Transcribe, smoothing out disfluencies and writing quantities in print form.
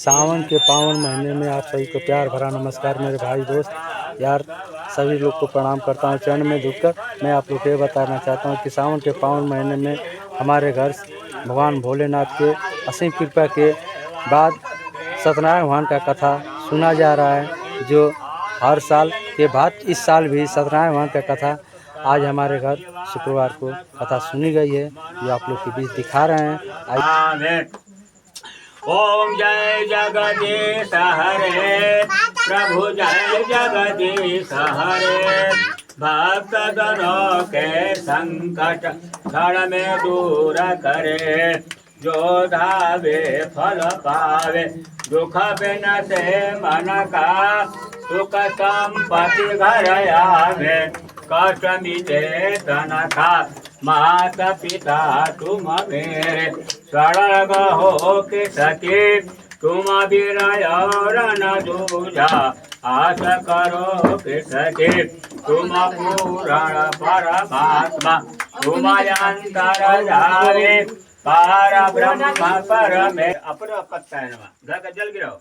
सावन के पावन महीने में आप सभी को प्यार भरा नमस्कार मेरे भाई दोस्त यार, सभी लोग को प्रणाम करता हूँ। चरण में झुककर मैं आप लोग को ये बताना चाहता हूँ कि सावन के पावन महीने में हमारे घर भगवान भोलेनाथ के असीम कृपा के बाद सत्यनारायण भगवान का कथा सुना जा रहा है, जो हर साल के बाद इस साल भी सत्यनारायण भगवान का कथा आज हमारे घर शुक्रवार को कथा सुनी गई है, जो आप लोग के बीच दिखा रहे हैं। ओम जय जगदीश हरे प्रभु जय जगदीश हरे भक्त जनों के संकट क्षण में दूर करे जो धावे फल पावे दुख बिन से मन का सुख संपत्ति घर आवे कष्ट मिटे तन का माता पिता तुम मेरे स्वर्ग हो के सके तुम विनय और न दूजा आस करो के सके तुम पूर्ण परमात्मा तुम अंतर जावे पार ब्रह्म पर में अपर पत्ता है जल गिराओ।